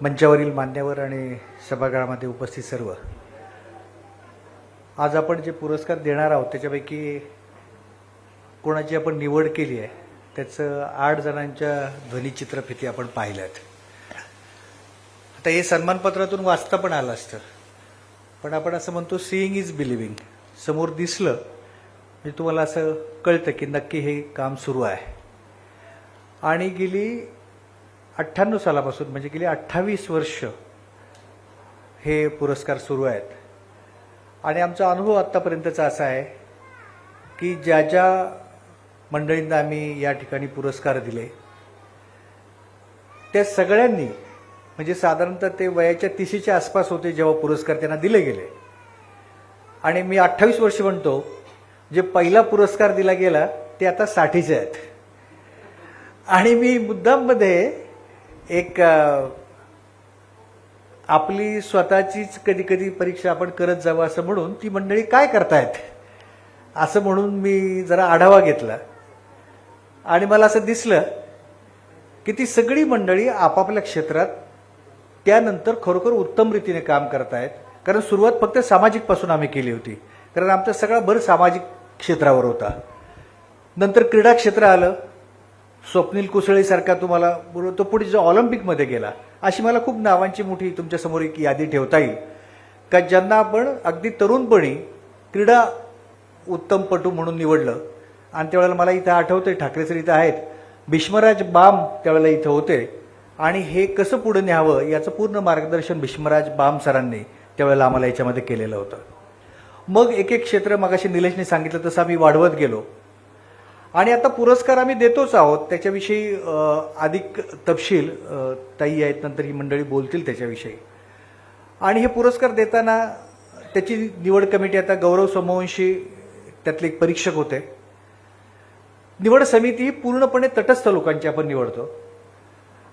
मंचावरील मान्यवर आणि सभागृहामध्ये उपस्थित सर्व, आज आपण जे पुरस्कार देणार आहोत त्याच्यापैकी कोणाची आपण निवड केली आहे त्याचं 8 जणांच्या ध्वनिचित्रफिती आपण पाहिल्यात. आता हे सन्मानपत्रातून वाचता पण आलं असतं, पण आपण असं म्हणतो सीइंग इज बिलिव्हिंग. समोर दिसलं म्हणजे तुम्हाला असं कळतं की नक्की हे काम सुरू आहे. आणि गेली 98 सालापासून म्हणजे गेली 28 वर्ष हे पुरस्कार सुरू आहेत. आणि आमचा अनुभव आत्तापर्यंतचा असा आहे की ज्या ज्या मंडळींना आम्ही या ठिकाणी पुरस्कार दिले त्या सगळ्यांनी म्हणजे साधारणतः ते वयाच्या 30च्या आसपास होते जेव्हा पुरस्कार त्यांना दिले गेले. आणि मी 28 वर्ष म्हणतो, जे पहिला पुरस्कार दिला गेला ते आता 60चे आहेत. आणि मी मुद्दाममध्ये एक आपली स्वतःचीच कधी कधी परीक्षा आपण करत जावं असं म्हणून ती मंडळी काय करतायत असं म्हणून मी जरा आढावा घेतला. आणि मला असं दिसलं की ती सगळी मंडळी आपापल्या क्षेत्रात त्यानंतर खरोखर उत्तम रीतीने काम करतायत. कारण सुरुवात फक्त सामाजिकपासून आम्ही केली होती, कारण आमचा सगळा भर सामाजिक क्षेत्रावर होता. नंतर क्रीडा क्षेत्र आलं, स्वप्नील कुसळेसारखा तुम्हाला बरोबर तो पुढे जो ऑलिम्पिकमध्ये गेला. अशी मला खूप नावांची मोठी तुमच्यासमोर एक यादी ठेवता येईल का ज्यांना आपण अगदी तरुणपणी क्रीडा उत्तमपटू म्हणून निवडलं. आणि त्यावेळेला मला इथं आठवतंय, ठाकरे सर इथं आहेत, भीष्मराज बाम त्यावेळेला इथं होते. आणि हे कसं पुढे न्यावं याचं पूर्ण मार्गदर्शन भीष्मराज बाम सरांनी त्यावेळेला आम्हाला याच्यामध्ये केलेलं होतं. मग एक एक क्षेत्र मगाशी निलेशने सांगितलं तसं आम्ही वाढवत गेलो. आणि आता पुरस्कार आम्ही देतोच आहोत, त्याच्याविषयी अधिक तपशील ताई आहेत नंतर ही मंडळी बोलतील त्याच्याविषयी. आणि हे पुरस्कार देताना त्याची निवड कमिटी, आता गौरव सोमवंशी त्यातले एक परीक्षक होते. निवड समिती ही पूर्णपणे तटस्थ लोकांची आपण निवडतो.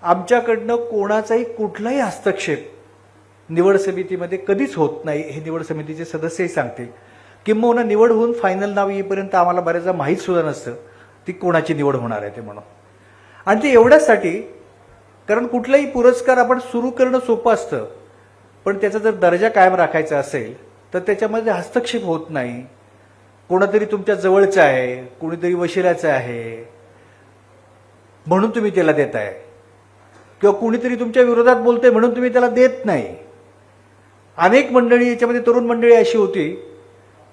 आमच्याकडनं कोणाचाही कुठलाही हस्तक्षेप निवड समितीमध्ये कधीच होत नाही, हे निवड समितीचे सदस्यही सांगतील. किंबहुना निवड होऊन फायनल नाव येईपर्यंत आम्हाला बऱ्याचदा माहीत सुद्धा नसतं ती कोणाची निवड होणार आहे ते म्हणून. आणि ते एवढ्यासाठी, कारण कुठलाही पुरस्कार आपण सुरू करणं सोपं असतं, पण त्याचा जर दर्जा कायम राखायचा असेल तर त्याच्यामध्ये हस्तक्षेप होत नाही. कोणतरी तुमच्या जवळचं आहे, कोणीतरी वशिल्याचं आहे म्हणून तुम्ही त्याला देताय, किंवा कुणीतरी तुमच्या विरोधात बोलतंय म्हणून तुम्ही त्याला देत नाही. अनेक मंडळी याच्यामध्ये तरुण मंडळी अशी होती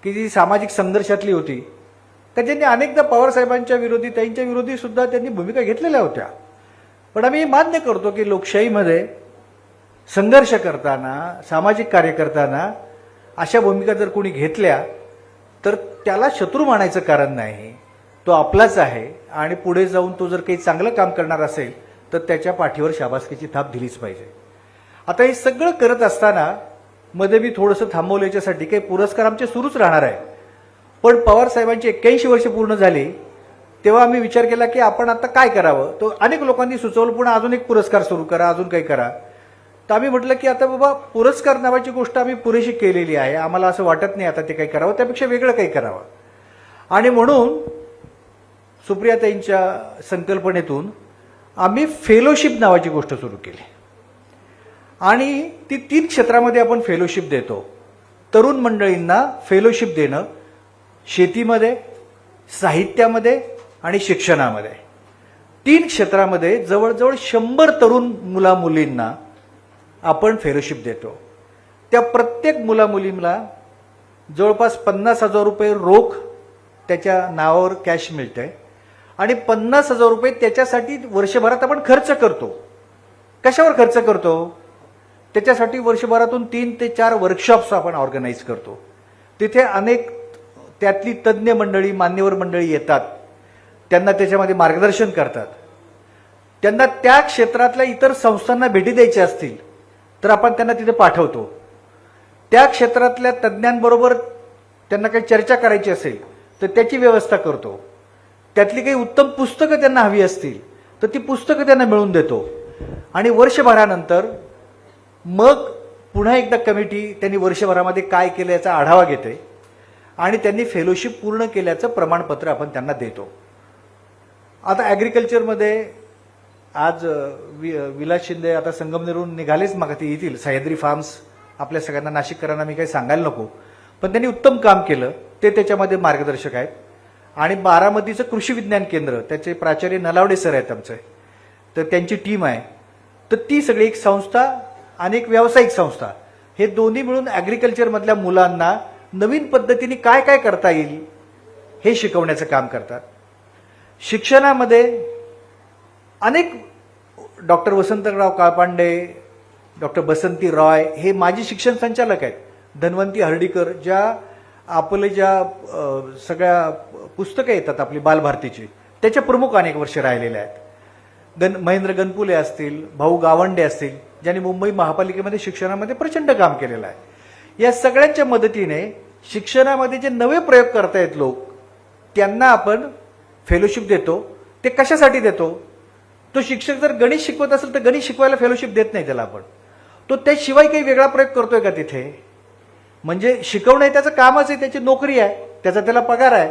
की जी सामाजिक संघर्षातली होती, का ज्यांनी अनेकदा पवारसाहेबांच्या विरोधी, त्यांच्या विरोधी सुद्धा त्यांनी भूमिका घेतलेल्या होत्या. पण आम्ही मान्य करतो की लोकशाहीमध्ये संघर्ष करताना, सामाजिक कार्य करताना अशा भूमिका जर कोणी घेतल्या तर त्याला शत्रू मानायचं कारण नाही, तो आपलाच आहे. आणि पुढे जाऊन तो जर काही चांगलं काम करणार असेल तर त्याच्या पाठीवर शाबासकीची थाप दिलीच पाहिजे. आता हे सगळं करत असताना मध्ये मी थोडंसं थांबवलं याच्यासाठी, काही पुरस्कार आमचे सुरूच राहणार आहे. पण पवार साहेबांची 81 वर्ष पूर्ण झाली तेव्हा आम्ही विचार केला की आपण आता काय करावं. तो अनेक लोकांनी सुचवलं पुन्हा अजून एक पुरस्कार सुरू करा, अजून काही करा. तर आम्ही म्हटलं की आता बाबा पुरस्कार नावाची गोष्ट आम्ही पुरेशी केलेली आहे, आम्हाला असं वाटत नाही आता ते काही करावं, त्यापेक्षा वेगळं काही करावं. आणि म्हणून सुप्रियाताईंच्या संकल्पनेतून आम्ही फेलोशिप नावाची गोष्ट सुरू केली. आणि ती 3 क्षेत्रामध्ये आपण फेलोशिप देतो. तरुण मंडळींना फेलोशिप देणं शेतीमध्ये, साहित्यामध्ये आणि शिक्षणामध्ये, 3 क्षेत्रामध्ये जवळजवळ 100 तरुण मुलामुलींना आपण फेलोशिप देतो. त्या प्रत्येक मुलामुलींना जवळपास 50,000 रुपये रोख त्याच्या नावावर कॅश मिळते. आणि 50,000 रुपये त्याच्यासाठी वर्षभरात आपण खर्च करतो. कशावर खर्च करतो? त्याच्यासाठी वर्षभरातून 3 ते 4 वर्कशॉप्स आपण ऑर्गनाईज करतो. तिथे अनेक त्यातली तज्ज्ञ मंडळी, मान्यवर मंडळी येतात, त्यांना त्याच्यामध्ये मार्गदर्शन करतात. त्यांना त्या क्षेत्रातल्या इतर संस्थांना भेटी द्यायच्या असतील तर आपण त्यांना तिथे पाठवतो. त्या क्षेत्रातल्या तज्ज्ञांबरोबर त्यांना काही चर्चा करायची असेल तर त्याची व्यवस्था करतो. त्यातली काही उत्तम पुस्तकं त्यांना हवी असतील तर ती पुस्तकं त्यांना मिळवून देतो. आणि वर्षभरानंतर मग पुन्हा एकदा कमिटी त्यांनी वर्षभरामध्ये काय केलं याचा आढावा घेते आणि त्यांनी फेलोशिप पूर्ण केल्याचं प्रमाणपत्र आपण त्यांना देतो. आता ॲग्रिकल्चरमध्ये आज विलास शिंदे आता संगमनेरहून निघालेच, मग ते येतील. सह्याद्री फार्म्स आपल्या सगळ्यांना नाशिककरांना मी काही सांगायला नको, पण त्यांनी उत्तम काम केलं, ते त्याच्यामध्ये मार्गदर्शक आहेत. आणि बारामतीचं कृषी विज्ञान केंद्र, त्याचे प्राचार्य नलावडे सर आहेत आमचे, तर त्यांची टीम आहे. तर ती सगळी एक संस्था आणि एक व्यावसायिक संस्था, हे दोन्ही मिळून ॲग्रिकल्चरमधल्या मुलांना नवीन पद्धतीने काय काय करता येईल हे शिकवण्याचं काम करतात. शिक्षणामध्ये अनेक डॉक्टर वसंतराव काळपांडे, डॉक्टर बसंती रॉय हे माजी शिक्षण संचालक आहेत. धन्वंती हर्डीकर, ज्या सगळ्या पुस्तकं येतात आपली बालभारतीची, त्याच्या प्रमुख अनेक वर्ष राहिलेल्या आहेत. महेंद्र गणपुले असतील, भाऊ गावंडे असतील, ज्यांनी मुंबई महापालिकेमध्ये शिक्षणामध्ये प्रचंड काम केलेलं आहे. या सगळ्यांच्या मदतीने शिक्षणामध्ये जे नवे प्रयोग करतायत लोक, त्यांना आपण फेलोशिप देतो. ते कशासाठी देतो? तो शिक्षक जर गणित शिकवत असेल तर गणित शिकवायला फेलोशिप देत नाही त्याला आपण. तो त्याशिवाय काही वेगळा प्रयोग करतोय का तिथे? म्हणजे शिकवणं हे त्याचं कामच आहे, त्याची नोकरी आहे, त्याचा त्याला पगार आहे.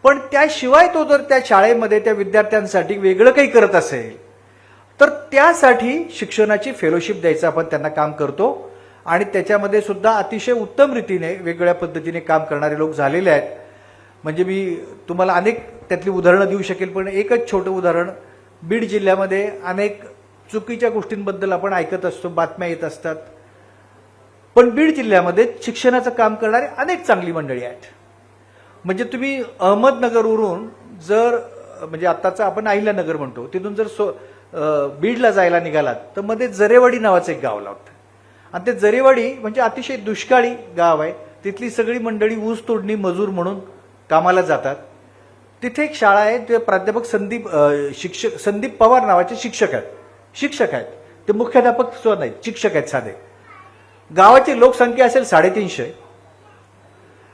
पण त्याशिवाय तो जर त्या शाळेमध्ये त्या विद्यार्थ्यांसाठी वेगळं काही करत असेल तर त्यासाठी शिक्षणाची फेलोशिप द्यायचं आपण त्यांना काम करतो. आणि त्याच्यामध्ये सुद्धा अतिशय उत्तम रीतीने वेगवेगळ्या पद्धतीने काम करणारे लोक झालेले आहेत. म्हणजे मी तुम्हाला अनेक त्यातली उदाहरणं देऊ शकेल, पण एकच छोटं उदाहरण. बीड जिल्ह्यामध्ये अनेक चुकीच्या गोष्टींबद्दल आपण ऐकत असतो, बातम्या येत असतात, पण बीड जिल्ह्यामध्ये शिक्षणाचं काम करणारी अनेक चांगली मंडळी आहेत. म्हणजे तुम्ही अहमदनगरवरून जर, म्हणजे आत्ताचं आपण अहिल्यानगर म्हणतो, तिथून जर बीडला जायला निघालात तर मध्ये जरेवाडी नावाचं एक गाव लागतं. आणि ते जरेवाडी म्हणजे अतिशय दुष्काळी गाव आहे. तिथली सगळी मंडळी ऊस तोडणी मजूर म्हणून कामाला जातात. तिथे एक शाळा आहे, ते प्राध्यापक संदीप पवार नावाचे शिक्षक आहेत. ते मुख्याध्यापक सुद्धा नाहीत, शिक्षक आहेत साधे. गावाची लोकसंख्या असेल 350.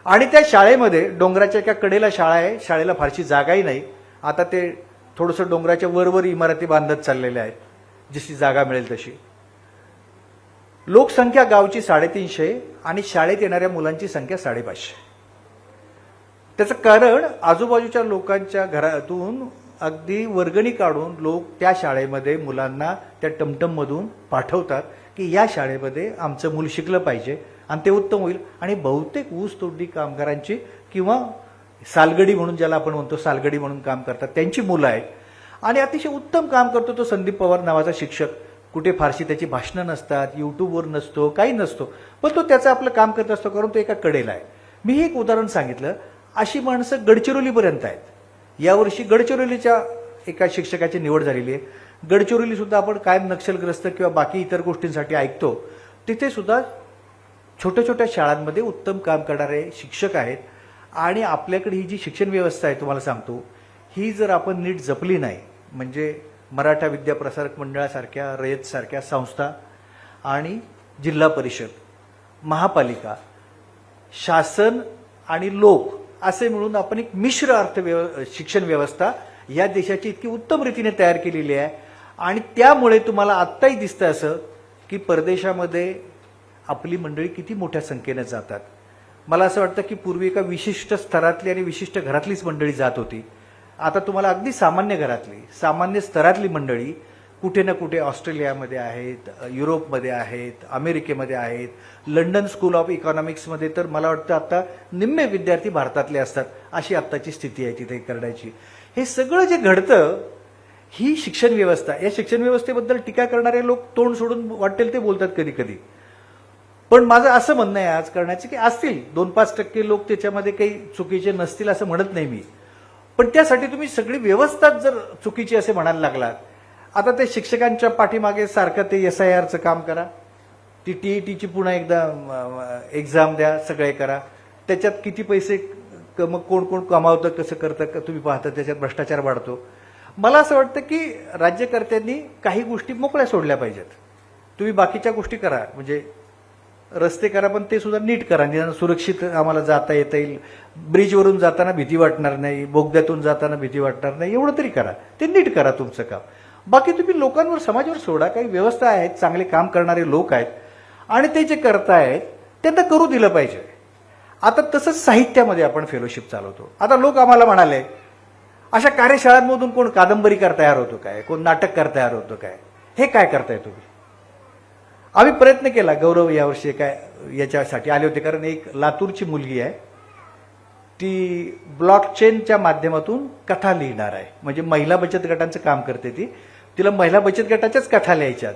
आणि त्या शाळेमध्ये डोंगराच्या एका कडेला शाळा आहे, शाळेला फारशी जागाही नाही. आता ते थोडंसं डोंगराच्या वरवर इमारती बांधत चाललेल्या आहेत, जशी जागा मिळेल तशी. लोकसंख्या गावची 350 आणि शाळेत येणाऱ्या मुलांची संख्या 550. त्याचं कारण आजूबाजूच्या लोकांच्या घरातून अगदी वर्गणी काढून लोक त्या शाळेमध्ये मुलांना त्या टमटममधून पाठवतात की या शाळेमध्ये आमचं मूल शिकलं पाहिजे आणि ते उत्तम होईल. आणि बहुतेक ऊस तोडणी कामगारांची किंवा सालगडी म्हणून ज्याला आपण म्हणतो, सालगडी म्हणून काम करतात, त्यांची मुलं आहेत. आणि अतिशय उत्तम काम करतो तो संदीप पवार नावाचा शिक्षक. कुठे फारशी त्याची भाषणं नसतात, युट्यूबवर नसतो, काही नसतो, पण तो त्याचं आपलं काम करत असतो, कारण तो एका कडेला आहे. मी हे एक उदाहरण सांगितलं. अशी माणसं गडचिरोलीपर्यंत आहेत. यावर्षी गडचिरोलीच्या एका शिक्षकाची निवड झालेली आहे. गडचिरोली सुद्धा आपण कायम नक्षलग्रस्त किंवा बाकी इतर गोष्टींसाठी ऐकतो. तिथे सुद्धा छोट्या छोट्या शाळांमध्ये उत्तम काम करणारे शिक्षक आहेत. आणि आपल्याकडे ही जी शिक्षण व्यवस्था आहे, तुम्हाला सांगतो, ही जर आपण नीट जपली नाही, म्हणजे मराठा विद्या प्रसारक मंडळासारख्या, रयतसारख्या संस्था आणि जिल्हा परिषद, महापालिका, शासन आणि लोक असे मिळून आपण एक मिश्र शिक्षण व्यवस्था या देशाची इतकी उत्तम रीतीने तयार केलेली आहे. आणि त्यामुळे तुम्हाला आत्ताही दिसतं असं की परदेशामध्ये आपली मंडळी किती मोठ्या संख्येने जातात. मला असं वाटतं की पूर्वी एका विशिष्ट स्तरातली आणि विशिष्ट घरातलीच मंडळी जात होती. आता तुम्हाला अगदी सामान्य घरातली, सामान्य स्तरातली मंडळी कुठे ना कुठे ऑस्ट्रेलियामध्ये आहेत, युरोपमध्ये आहेत, अमेरिकेमध्ये आहेत, लंडन स्कूल ऑफ इकॉनॉमिक्समध्ये तर मला वाटतं आता निम्मे विद्यार्थी भारतातले असतात. अशी आत्ताची स्थिती आहे तिथे करण्याची. हे सगळं जे घडतं, ही शिक्षण व्यवस्था, या शिक्षण व्यवस्थेबद्दल टीका करणारे लोक तोंड सोडून वाटेल ते बोलतात कधी कधी. पण माझं असं म्हणणं आहे आज करण्याचं की असतील 2-5% लोक त्याच्यामध्ये काही चुकीचे नसतील असं म्हणत नाही मी. पण त्यासाठी तुम्ही सगळी व्यवस्थाच जर चुकीची असे म्हणायला लागलात, आता ते शिक्षकांच्या पाठीमागे सारखं ते SIRचं काम करा, ती TETची पुन्हा एकदा एक्झाम द्या, सगळे करा, त्याच्यात किती पैसे मग कोण कोण कमावतं, कसं करतं तुम्ही पाहता, त्याच्यात भ्रष्टाचार वाढतो. मला असं वाटतं की राज्यकर्त्यांनी काही गोष्टी मोकळ्या सोडल्या पाहिजेत. तुम्ही बाकीच्या गोष्टी करा, म्हणजे रस्ते करा, पण ते सुद्धा नीट करा, निदान सुरक्षित आम्हाला जाता येता येईल, ब्रिजवरून जाताना भीती वाटणार नाही, बोगद्यातून जाताना भीती वाटणार नाही, एवढं तरी करा. ते नीट करा तुमचं काम. बाकी तुम्ही लोकांवर, समाजावर सोडा. काही व्यवस्था आहेत, चांगले काम करणारे लोक आहेत आणि ते जे करतायत त्यांना करू दिलं पाहिजे. आता तसंच साहित्यामध्ये आपण फेलोशिप चालवतो. आता लोक आम्हाला म्हणाले, अशा कार्यशाळांमधून कोण कादंबरीकार तयार होतो काय, कोण नाटककार तयार होतो काय, हे काय करताय तुम्ही? आम्ही प्रयत्न केला. गौरव यावर्षी काय याच्यासाठी आले होते, कारण एक लातूरची मुलगी आहे, ती ब्लॉकचेनच्या माध्यमातून कथा लिहिणार आहे. म्हणजे महिला बचत गटांचं काम करते ती. तिला महिला बचत गटाच्याच कथा लिहायच्यात,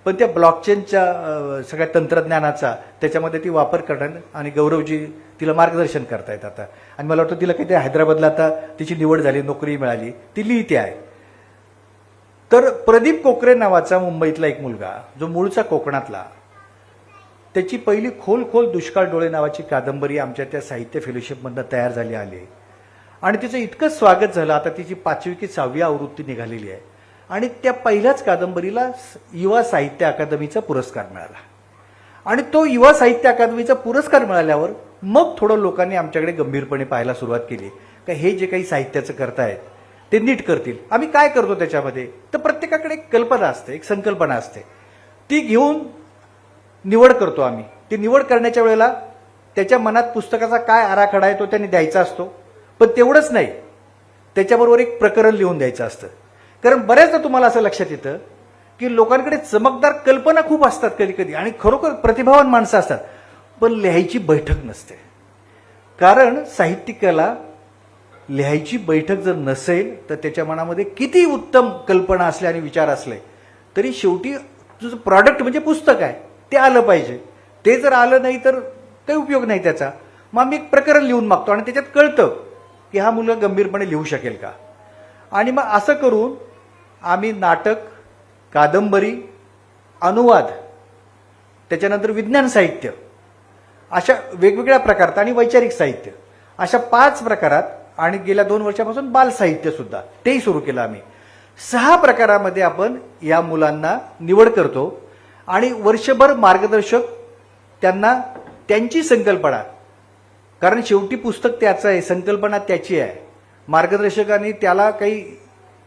पण त्या ब्लॉकचेनच्या सगळ्या तंत्रज्ञानाचा त्याच्यामध्ये ती वापर करणार आणि गौरवजी तिला मार्गदर्शन करतायत आता. आणि मला वाटतं तिला काहीतरी हैदराबादला आता तिची निवड झाली, नोकरी मिळाली, ती लिहिते आहे. तर प्रदीप कोकरे नावाचा मुंबईतला एक मुलगा, जो मूळचा कोकणातला, त्याची पहिली खोल खोल दुष्काळ डोळे नावाची कादंबरी आमच्या त्या साहित्य फेलोशिपमधनं तयार झाली आली आणि तिचं इतकं स्वागत झालं. आता तिची 5वी की 6वी आवृत्ती निघालेली आहे आणि त्या पहिल्याच कादंबरीला युवा साहित्य अकादमीचा पुरस्कार मिळाला. आणि तो युवा साहित्य अकादमीचा पुरस्कार मिळाल्यावर मग थोडं लोकांनी आमच्याकडे गंभीरपणे पाहायला सुरुवात केली का हे जे काही साहित्याचं करतायत ते नीट करतील. आम्ही काय करतो त्याच्यामध्ये, तर प्रत्येकाकडे एक कल्पना असते, एक संकल्पना असते, ती घेऊन निवड करतो आम्ही. ती निवड करण्याच्या वेळेला त्याच्या मनात पुस्तकाचा काय आराखडा आहे तो त्यांनी द्यायचा असतो. पण तेवढंच नाही, त्याच्याबरोबर एक प्रकरण लिहून द्यायचं असतं. कारण बऱ्याचदा तुम्हाला असं लक्षात येतं की लोकांकडे चमकदार कल्पना खूप असतात कधी कधी आणि खरोखर प्रतिभावान माणसं असतात, पण लिहायची बैठक नसते. कारण साहित्यिकाला लिहायची बैठक जर नसेल तर त्याच्या मनामध्ये किती उत्तम कल्पना असल्या आणि विचार असले तरी शेवटी तुझं प्रॉडक्ट म्हणजे पुस्तक आहे ते आलं पाहिजे. ते जर आलं नाही तर काही उपयोग नाही त्याचा. मग आम्ही एक प्रकरण लिहून मागतो आणि त्याच्यात कळतं की हा मुलगा गंभीरपणे लिहू शकेल का. आणि मग असं करून आम्ही नाटक, कादंबरी, अनुवाद, त्याच्यानंतर विज्ञान साहित्य, अशा वेगवेगळ्या प्रकारात आणि वैचारिक साहित्य, अशा 5 प्रकारात, आणि गेल्या 2 वर्षापासून बाल साहित्य सुद्धा तेही सुरू केलं आम्ही. 6 प्रकारामध्ये आपण या मुलांना निवड करतो आणि वर्षभर मार्गदर्शक त्यांना त्यांची संकल्पना, कारण शेवटी पुस्तक त्याचं आहे, संकल्पना त्याची आहे. मार्गदर्शकांनी त्याला काही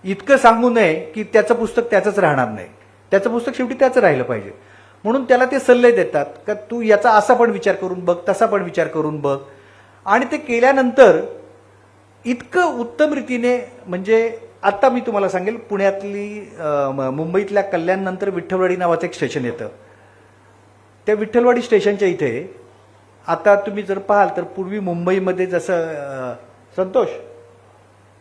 इतकं सांगू नये की त्याचं पुस्तक त्याचंच राहणार नाही. त्याचं पुस्तक शेवटी त्याचं राहिलं पाहिजे. म्हणून त्याला ते सल्ले देतात का तू याचा असा पण विचार करून बघ, तसा पण विचार करून बघ. आणि ते केल्यानंतर इतकं उत्तम रीतीने, म्हणजे आता मी तुम्हाला सांगेल, पुण्यातली मुंबईतल्या कल्याणनंतर विठ्ठलवाडी नावाचं एक स्टेशन येतं. त्या विठ्ठलवाडी स्टेशनच्या इथे आता तुम्ही जर पाहाल तर पूर्वी मुंबईमध्ये जसं संतोष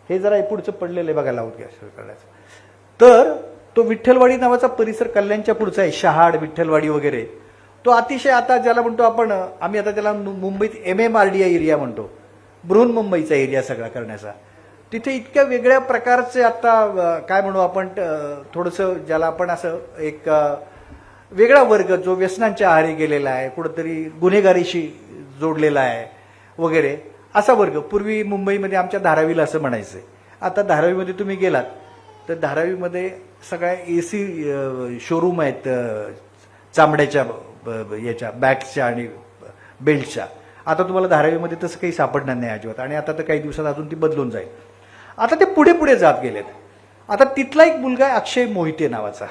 हे जरा पुढचं पडलेलं आहे बघा, लावून घ्या करण्याचं. तर तो विठ्ठलवाडी नावाचा परिसर कल्याणच्या पुढचा आहे, शहाड, विठ्ठलवाडी वगैरे. तो अतिशय आता ज्याला म्हणतो आपण, आम्ही आता त्याला मुंबईत MMRDA एरिया म्हणतो, बृहन्मुंबईचा एरिया सगळा करण्याचा. तिथे इतक्या वेगळ्या प्रकारचे आता काय म्हणू आपण, थोडंसं ज्याला आपण असं एक वेगळा वर्ग जो व्यसनांच्या आहारी गेलेला आहे, कुठंतरी गुन्हेगारीशी जोडलेला आहे वगैरे, असा वर्ग. पूर्वी मुंबईमध्ये आमच्या धारावीला असं म्हणायचं. आता धारावीमध्ये तुम्ही गेलात तर धारावीमध्ये सगळ्या AC शोरूम आहेत चामड्याच्या याच्या बॅग्सच्या आणि बेल्टच्या. आता तुम्हाला धारावीमध्ये तसं काही सापडणार नाही अजिबात. आणि आता तर काही दिवसात अजून ती बदलून जाईल. आता ते पुढे पुढे जात गेलेत. आता तिथला एक मुलगा आहे अक्षय मोहिते नावाचा,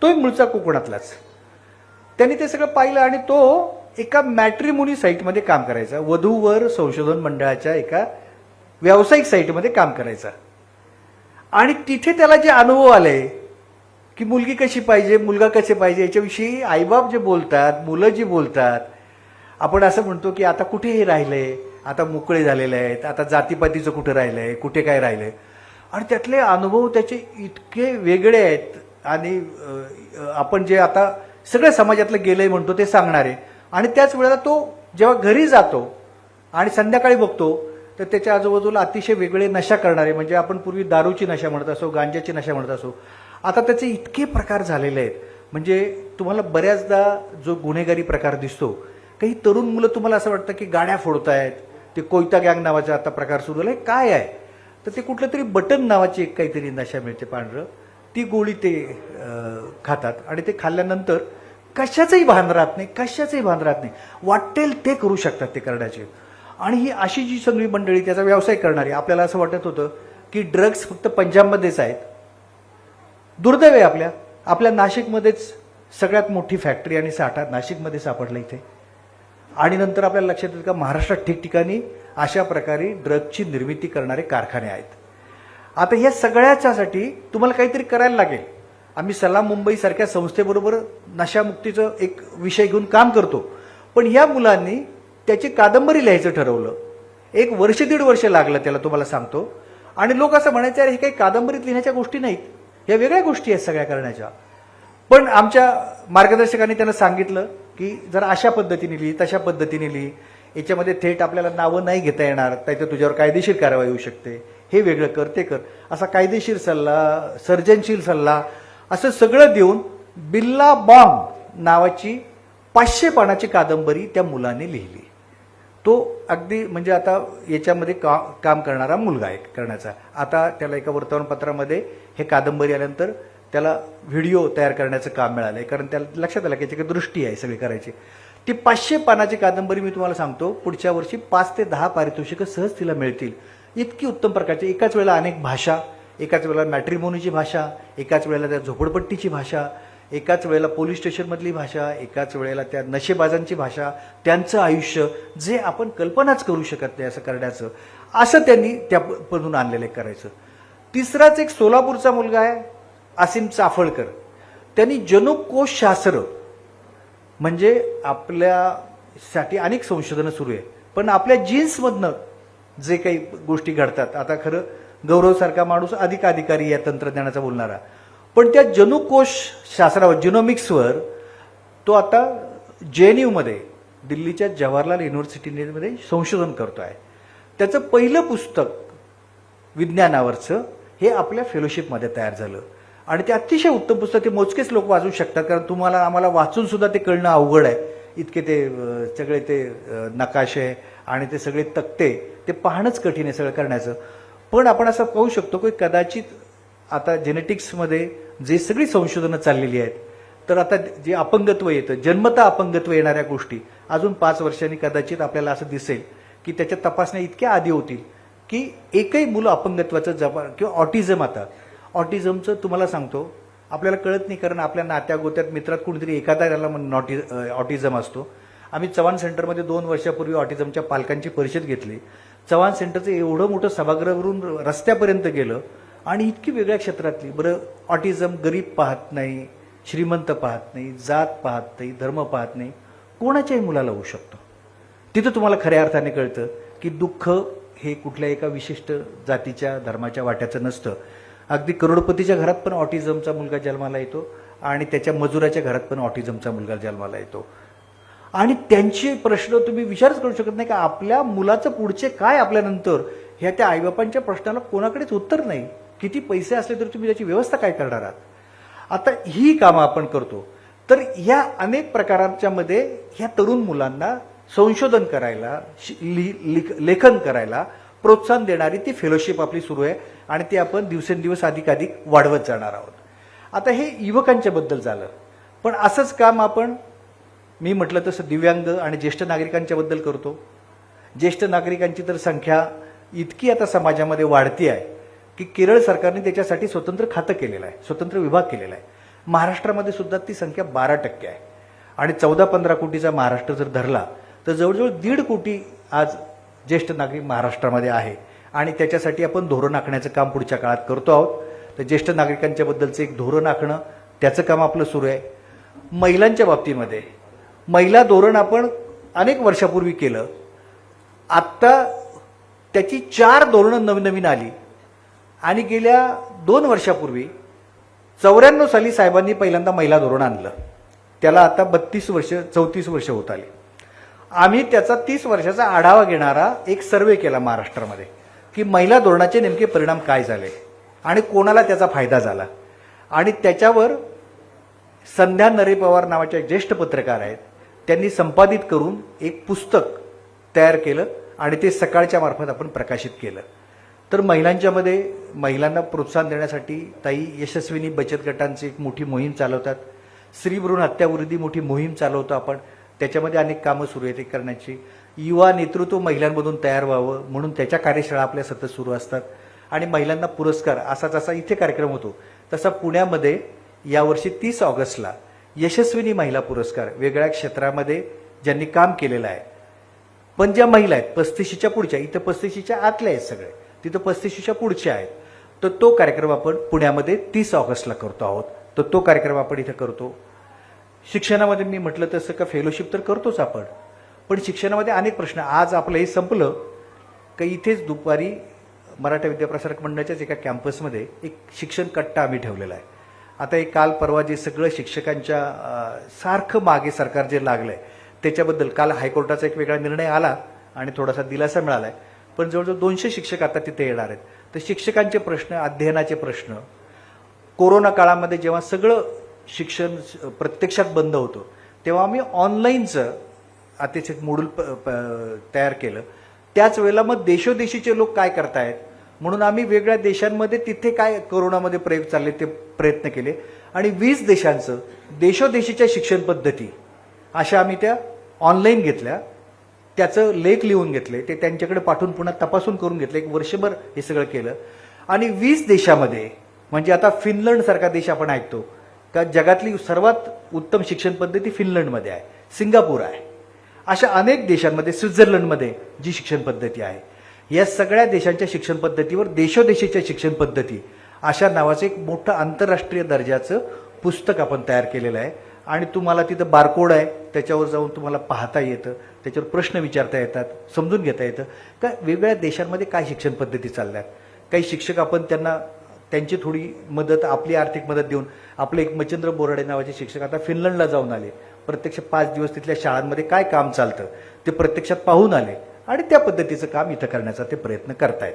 तो एक मूळचा कोकणातलाच. त्यांनी ते सगळं पाहिलं आणि तो एका मॅट्रिमोनी साईटमध्ये काम करायचा, वधूवर संशोधन मंडळाच्या एका व्यावसायिक साईटमध्ये काम करायचा. आणि तिथे त्याला जे अनुभव आले की मुलगी कशी पाहिजे, मुलगा कसे पाहिजे, याच्याविषयी आईबाप जे बोलतात, मुलं जी बोलतात, आपण असं म्हणतो की आता कुठे हे राहिलंय, आता मोकळे झालेले आहेत, आता जातीपातीचं कुठे राहिलंय, कुठे काय राहिलंय. आणि त्यातले अनुभव त्याचे इतके वेगळे आहेत. आणि आपण जे आता सगळ्या समाजातलं गेलंय म्हणतो ते सांगणारे. आणि त्याच वेळेला तो जेव्हा घरी जातो आणि संध्याकाळी बघतो तर त्याच्या आजूबाजूला अतिशय वेगळे नशा करणारे, म्हणजे आपण पूर्वी दारूची नशा म्हणत असो, गांजाची नशा म्हणत असो, आता त्याचे इतके प्रकार झालेले आहेत. म्हणजे तुम्हाला बऱ्याचदा जो गुन्हेगारी प्रकार दिसतो, काही तरुण मुलं तुम्हाला असं वाटतं की गाड्या फोडतायत. ते कोयता गँग नावाचा आता प्रकार सुरू झाला. काय आहे तर ते कुठलं तरी बटन नावाची एक काहीतरी नशा मिळते पांढरं, ती गोळी ते खातात. आणि ते खाल्ल्यानंतर कशाचंही भान राहत नाही, कशाचंही भान राहत नाही, वाटेल ते करू शकतात ते करण्याचे. आणि ही अशी जी सगळी मंडळी त्याचा व्यवसाय करणारी, आपल्याला असं वाटत होतं की ड्रग्ज फक्त पंजाबमध्येच आहेत. दुर्दैव आहे आपल्या नाशिकमध्येच सगळ्यात मोठी फॅक्टरी आणि साठा नाशिकमध्ये सापडला इथे. आणि नंतर आपल्याला लक्षात येतं का महाराष्ट्रात ठिकठिकाणी अशा प्रकारे ड्रगची निर्मिती करणारे कारखाने आहेत. आता या सगळ्याच्यासाठी तुम्हाला काहीतरी करायला लागेल. आम्ही सलाम मुंबई सारख्या संस्थेबरोबर नशामुक्तीचं एक विषय घेऊन काम करतो, पण या मुलांनी त्याची कादंबरी लिहायचं ठरवलं. 1 वर्ष 1.5 वर्ष लागलं त्याला, तुम्हाला सांगतो. आणि लोक असं म्हणायचे, अरे हे काही कादंबरीत लिहिण्याच्या गोष्टी नाहीत, या वेगळ्या गोष्टी आहेत सगळ्या करण्याच्या. पण आमच्या मार्गदर्शकांनी त्यांना सांगितलं की जरा अशा पद्धतीने लिही, तशा पद्धतीने लिही, याच्यामध्ये थेट आपल्याला नावं नाही घेता येणार, त्याच्यात तुझ्यावर कायदेशीर कारवाई होऊ शकते, हे वेगळं कर, ते कर, असा कायदेशीर सल्ला, सर्जनशील सल्ला, असं सगळं देऊन बिल्ला बॉम्ब नावाची 500 पानाची कादंबरी त्या मुलाने लिहिली. तो अगदी म्हणजे आता याच्यामध्ये काम करणारा मुलगा आहे करण्याचा. आता त्याला एका वर्तमानपत्रामध्ये हे कादंबरी आल्यानंतर त्याला व्हिडिओ तयार करण्याचं काम मिळालंय, कारण त्याला लक्षात आलं की याची दृष्टी आहे सगळी करायची. ती 500 पानाची कादंबरी मी तुम्हाला सांगतो, पुढच्या वर्षी 5 ते 10 पारितोषिकं सहज तिला मिळतील. इतकी उत्तम प्रकारची, एकाच वेळेला अनेक भाषा, एकाच वेळेला मॅट्रिमोनीची भाषा, एकाच वेळेला त्या झोपडपट्टीची भाषा, एकाच वेळेला पोलीस स्टेशनमधली भाषा, एकाच वेळेला त्या नशेबाजांची भाषा, त्यांचं आयुष्य जे आपण कल्पनाच करू शकत नाही असं करण्याचं, असं त्यांनी त्यामधून आणलेलं करायचं. तिसराच एक सोलापूरचा मुलगा आहे असीम चाफळकर, त्यांनी जनुकोशशास्त्र, म्हणजे आपल्यासाठी अनेक संशोधनं सुरू आहे, पण आपल्या जीन्समधनं जे काही गोष्टी घडतात, आता खरं गौरवसारखा माणूस अधिक अधिकारी या तंत्रज्ञानाचा बोलणारा, पण त्या जनुकोश शास्त्रावर, जिनोमिक्सवर तो आता JNU मध्ये, दिल्लीच्या जवाहरलाल युनिव्हर्सिटीमध्ये संशोधन करतो आहे. त्याचं पहिलं पुस्तक विज्ञानावरचं हे आपल्या फेलोशिपमध्ये तयार झालं आणि ते अतिशय उत्तम पुस्तक. ते मोजकेच लोक वाचू शकतात, कारण आम्हाला वाचून सुद्धा ते कळणं अवघड आहे. इतके ते सगळे ते नकाशे आणि ते सगळे तक्ते ते पाहणंच कठीण आहे सगळं करण्याचं. पण आपण असं पाहू शकतो की कदाचित आता जेनेटिक्समध्ये जे सगळी संशोधनं चाललेली आहेत, तर आता जे अपंगत्व येतं, जन्मतः अपंगत्व येणाऱ्या गोष्टी अजून 5 वर्षांनी कदाचित आपल्याला असं दिसेल की त्याच्या तपासण्या इतक्या आधी होतील की एकही मुलं अपंगत्वाचं किंवा ऑटिझम, आता ऑटिझमचं तुम्हाला सांगतो आपल्याला कळत नाही, कारण आपल्या नात्या गोत्यात मित्रात कुणीतरी एखादा त्याला ऑटिझम असतो. आम्ही चव्हाण सेंटरमध्ये 2 वर्षापूर्वी ऑटिझमच्या पालकांची परिषद घेतली. चव्हाण सेंटरचं एवढं मोठं सभागृहावरून रस्त्यापर्यंत गेलं आणि इतकी वेगळ्या क्षेत्रातली, बरं ऑटिझम गरीब पाहत नाही, श्रीमंत पाहत नाही, जात पाहत नाही, धर्म पाहत नाही, कोणाच्याही मुलाला होऊ शकतो. तिथं तुम्हाला खऱ्या अर्थाने कळतं की दुःख हे कुठल्या एका विशिष्ट जातीच्या धर्माच्या वाट्याचं नसतं. अगदी करोडपतीच्या घरात पण ऑटिझमचा मुलगा जन्माला येतो आणि त्याच्या मजुराच्या घरात पण ऑटिझमचा मुलगा जन्माला येतो. आणि त्यांचे प्रश्न तुम्ही विचारच करू शकत नाही का आपल्या मुलाचं पुढचे काय आपल्यानंतर, ह्या त्या आईबापांच्या प्रश्नाला कोणाकडेच उत्तर नाही. किती पैसे असले तरी तुम्ही त्याची व्यवस्था काय करणार आहात. आता ही कामं आपण करतो. तर ह्या अनेक प्रकारांच्या मध्ये ह्या तरुण मुलांना संशोधन करायला, लेखन करायला प्रोत्साहन देणारी ती फेलोशिप आपली सुरू आहे आणि ती आपण दिवसेंदिवस अधिकाधिक वाढवत जाणार आहोत. आता हे युवकांच्या बद्दल झालं, पण असंच काम आपण, मी म्हटलं तसं दिव्यांग आणि ज्येष्ठ नागरिकांच्या बद्दल करतो. ज्येष्ठ नागरिकांची तर संख्या इतकी आता समाजामध्ये वाढती आहे की केरळ सरकारने त्याच्यासाठी स्वतंत्र खातं केलेलं आहे, स्वतंत्र विभाग केलेला आहे. महाराष्ट्रामध्ये सुद्धा ती संख्या 12% आहे आणि 14-15 कोटीचा महाराष्ट्र जर धरला तर जवळजवळ 1.5 कोटी आज ज्येष्ठ नागरिक महाराष्ट्रामध्ये आहे आणि त्याच्यासाठी आपण धोरण आखण्याचं काम पुढच्या काळात करतो आहोत. तर ज्येष्ठ नागरिकांच्या बद्दलचं एक धोरण आखणं, त्याचं काम आपलं सुरू आहे. महिलांच्या बाबतीमध्ये महिला धोरण आपण अनेक वर्षापूर्वी केलं, आत्ता त्याची 4 धोरणं नवीन आली आणि गेल्या 2 वर्षापूर्वी 94 साली साहेबांनी पहिल्यांदा महिला धोरण आणलं. त्याला आता 34 वर्ष होत आली. आम्ही त्याचा 30 वर्षाचा आढावा घेणारा एक सर्वे केला महाराष्ट्रामध्ये की महिला धोरणाचे नेमके परिणाम काय झाले आणि कोणाला त्याचा फायदा झाला. आणि त्याच्यावर संध्या नरे पवार नावाच्या ज्येष्ठ पत्रकार आहेत, त्यांनी संपादित करून एक पुस्तक तयार केलं आणि ते सकाळच्या मार्फत आपण प्रकाशित केलं. तर महिलांच्यामध्ये महिलांना प्रोत्साहन देण्यासाठी ताई यशस्विनी बचत गटांची एक मोठी मोहीम चालवतात. स्त्री भ्रूण हत्याविरोधी मोठी मोहीम चालवतो आपण, त्याच्यामध्ये अनेक कामं सुरू आहेत करण्याची. युवा नेतृत्व महिलांमधून तयार व्हावं म्हणून त्याच्या कार्यशाळा आपल्या सतत सुरू असतात आणि महिलांना पुरस्कार, असा जसा इथे कार्यक्रम होतो तसा पुण्यामध्ये यावर्षी 30 ऑगस्टला यशस्विनी महिला पुरस्कार वेगळ्या क्षेत्रामध्ये ज्यांनी काम केलेलं आहे, पण ज्या महिला आहेत 35च्या पुढच्या, इथं 35च्या आतल्या आहेत सगळे, तिथं 35च्या पुढच्या आहेत, तर तो कार्यक्रम आपण पुण्यामध्ये 30 ऑगस्टला करतो आहोत. तर तो कार्यक्रम आपण इथे करतो. शिक्षणामध्ये मी म्हटलं तसं का फेलोशिप तर करतोच आपण, पण शिक्षणामध्ये अनेक प्रश्न. आज आपलं हे संपलं का इथेच दुपारी मराठा विद्याप्रसारक मंडळाच्याच एका कॅम्पसमध्ये एक शिक्षण कट्टा आम्ही ठेवलेला आहे. आता एक काल परवा जे सगळं शिक्षकांच्या सारखं मागे सरकार जे लागलंय त्याच्याबद्दल काल हायकोर्टाचा एक वेगळा निर्णय आला आणि थोडासा दिलासा मिळालाय. पण जवळजवळ 200 शिक्षक आता तिथे येणार आहेत. तर शिक्षकांचे प्रश्न, अध्ययनाचे प्रश्न, कोरोना काळामध्ये जेव्हा सगळं शिक्षण प्रत्यक्षात बंद होतं तेव्हा आम्ही ऑनलाईनचं अतिशय मॉड्यूल तयार केलं. त्याच वेळेला मग देशोदेशीचे लोक काय करतायत म्हणून आम्ही वेगळ्या देशांमध्ये तिथे काय कोरोनामध्ये प्रयोग चालले ते प्रयत्न केले आणि 20 देशांचं देशोदेशीच्या शिक्षण पद्धती अशा आम्ही त्या ऑनलाईन घेतल्या. त्याचं लेख लिहून घेतले, ते त्यांच्याकडे पाठवून पुन्हा तपासून करून घेतले. एक वर्षभर हे सगळं केलं आणि 20 देशामध्ये, म्हणजे आता फिनलंड सारखा देश आपण ऐकतो का जगातली सर्वात उत्तम शिक्षण पद्धती फिनलंडमध्ये आहे, सिंगापूर आहे, अशा अनेक देशांमध्ये, स्वित्झर्लंडमध्ये जी शिक्षण पद्धती आहे, या सगळ्या देशांच्या शिक्षण पद्धतीवर देशोदेशीच्या शिक्षण पद्धती अशा नावाचं एक मोठं आंतरराष्ट्रीय दर्जाचं पुस्तक आपण तयार केलेलं आहे. आणि तुम्हाला तिथं बारकोड आहे, त्याच्यावर जाऊन तुम्हाला पाहता येतं, त्याच्यावर प्रश्न विचारता येतात, समजून घेता येतं का वेगवेगळ्या देशांमध्ये काय शिक्षण पद्धती चालल्या आहेत. काही शिक्षक आपण त्यांना त्यांची थोडी मदत, आपली आर्थिक मदत देऊन, आपले एक मच्छिंद्र बोराडे नावाचे शिक्षक आता फिनलंडला जाऊन आले, प्रत्यक्ष 5 दिवस तिथल्या शाळांमध्ये काय काम चालतं ते प्रत्यक्षात पाहून आले आणि त्या पद्धतीचं काम इथं करण्याचा ते प्रयत्न करतायत.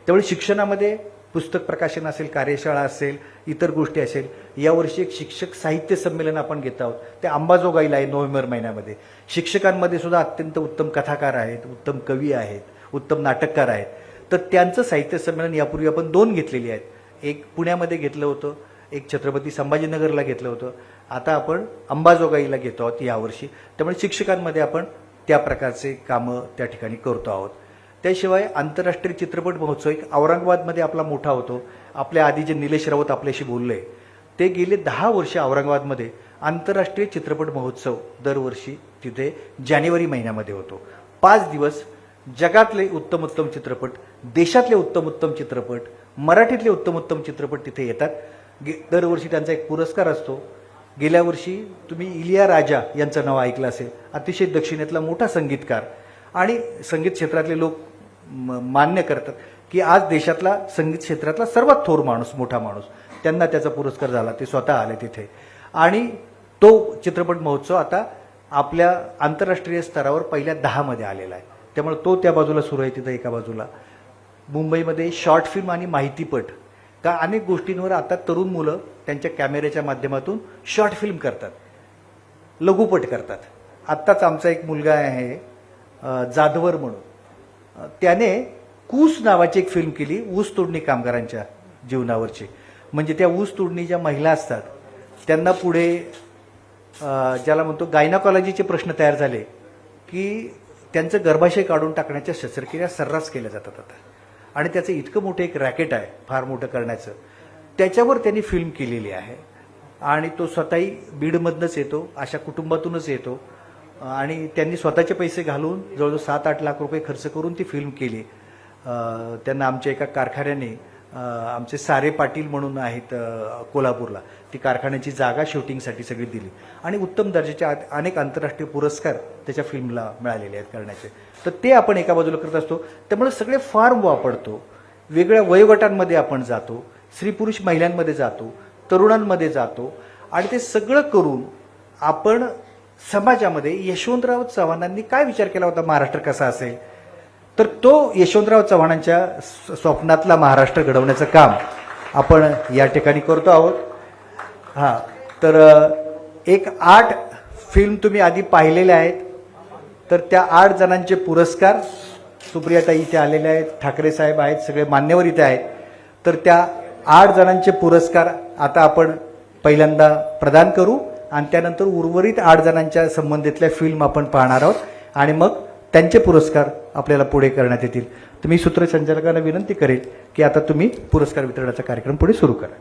त्यामुळे शिक्षणामध्ये पुस्तक प्रकाशन असेल, कार्यशाळा असेल, इतर गोष्टी असेल. यावर्षी एक शिक्षक साहित्य संमेलन आपण घेत आहोत, ते अंबाजोगाईला आहे नोव्हेंबर महिन्यामध्ये. शिक्षकांमध्ये सुद्धा अत्यंत उत्तम कथाकार आहेत, उत्तम कवी आहेत, उत्तम नाटककार आहेत. तर त्यांचं साहित्य संमेलन यापूर्वी आपण 2 घेतलेली आहेत. एक पुण्यामध्ये घेतलं होतं, एक छत्रपती संभाजीनगरला घेतलं होतं. आता आपण अंबाजोगाईला घेतो आहोत यावर्षी. त्यामुळे शिक्षकांमध्ये आपण त्या प्रकारचे कामं त्या ठिकाणी करतो आहोत. त्याशिवाय आंतरराष्ट्रीय चित्रपट महोत्सव एक औरंगाबादमध्ये आपला मोठा होतो. आपल्या आधी जे निलेश राऊत आपल्याशी बोलले, ते गेले 10 वर्ष औरंगाबादमध्ये आंतरराष्ट्रीय चित्रपट महोत्सव दरवर्षी तिथे जानेवारी महिन्यामध्ये होतो. 5 दिवस जगातले उत्तम उत्तम चित्रपट, देशातले उत्तम उत्तम चित्रपट, मराठीतले उत्तम उत्तम चित्रपट तिथे येतात. दरवर्षी त्यांचा एक पुरस्कार असतो. गेल्या वर्षी तुम्ही इलिया राजा यांचं नाव ऐकलं असेल, अतिशय दक्षिणेतला मोठा संगीतकार आणि संगीत क्षेत्रातले लोक मान्य करतात की आज देशातला संगीत क्षेत्रातला सर्वात थोर माणूस, मोठा माणूस, त्यांना त्याचा पुरस्कार झाला. ते स्वतः आले तिथे आणि तो चित्रपट महोत्सव आता आपल्या आंतरराष्ट्रीय स्तरावर पहिल्या 10 मध्ये आलेला आहे. त्यामुळे तो त्या बाजूला सुरू आहे. तिथं एका बाजूला मुंबईमध्ये शॉर्ट फिल्म आणि माहितीपट, का अनेक गोष्टींवर आता तरुण मुलं त्यांच्या कॅमेऱ्याच्या माध्यमातून शॉर्ट फिल्म करतात, लघुपट करतात. आत्ताच आमचा एक मुलगा आहे जाधवर म्हणून, त्याने कूस नावाची एक फिल्म केली ऊस तोडणी कामगारांच्या जीवनावरची. म्हणजे त्या ऊस तोडणी ज्या महिला असतात त्यांना पुढे ज्याला म्हणतो गायनाकॉलॉजीचे प्रश्न तयार झाले की त्यांचं गर्भाशय काढून टाकण्याच्या शस्त्रक्रिया सर्रास केल्या जातात आता. आणि त्याचं इतकं मोठं एक रॅकेट आहे फार मोठं करण्याचं, त्याच्यावर त्यांनी फिल्म केलेली आहे. आणि तो स्वतःही बीडमधनंच येतो, अशा कुटुंबातूनच येतो आणि त्यांनी स्वतःचे पैसे घालून जवळजवळ 7-8 लाख रुपये खर्च करून ती फिल्म केली. त्यांना आमच्या एका कारखान्याने, आमचे सारे पाटील म्हणून आहेत कोल्हापूरला, ती कारखान्याची जागा शूटिंगसाठी सगळी दिली आणि उत्तम दर्जाचे अनेक आंतरराष्ट्रीय पुरस्कार त्याच्या फिल्मला मिळालेले आहेत करण्याचे. तर ते आपण एका बाजूला करत असतो. त्यामुळे सगळे फॉर्म वापरतो, वेगळ्या वयोगटांमध्ये आपण जातो, स्त्री पुरुष महिलांमध्ये जातो, तरुणांमध्ये जातो आणि ते सगळं करून आपण समाजामध्ये यशवंतराव चव्हाणांनी काय विचार केला होता महाराष्ट्र कसा असेल, तर तो यशवंतराव चव्हाणांच्या स्वप्नातला महाराष्ट्र घडवण्याचं काम आपण या ठिकाणी करतो आहोत. हां, तर एक 8 फिल्म तुम्ही आधी पाहिलेल्या आहेत. तर त्या 8 जणांचे पुरस्कार सुप्रियाताई इथे आलेल्या आहेत, ठाकरे साहेब आहेत, सगळे मान्यवर इथे आहेत. तर त्या 8 जणांचे पुरस्कार आता आपण पहिल्यांदा प्रदान करू आणि त्यानंतर उर्वरित 8 जणांच्या संबंधितल्या फिल्म आपण पाहणार आहोत आणि मग त्यांचे पुरस्कार आपल्याला पुढे करण्यात येतील. तर मी सूत्रसंचालकांना विनंती करेन की आता तुम्ही पुरस्कार वितरणाचा कार्यक्रम पुढे सुरू करा.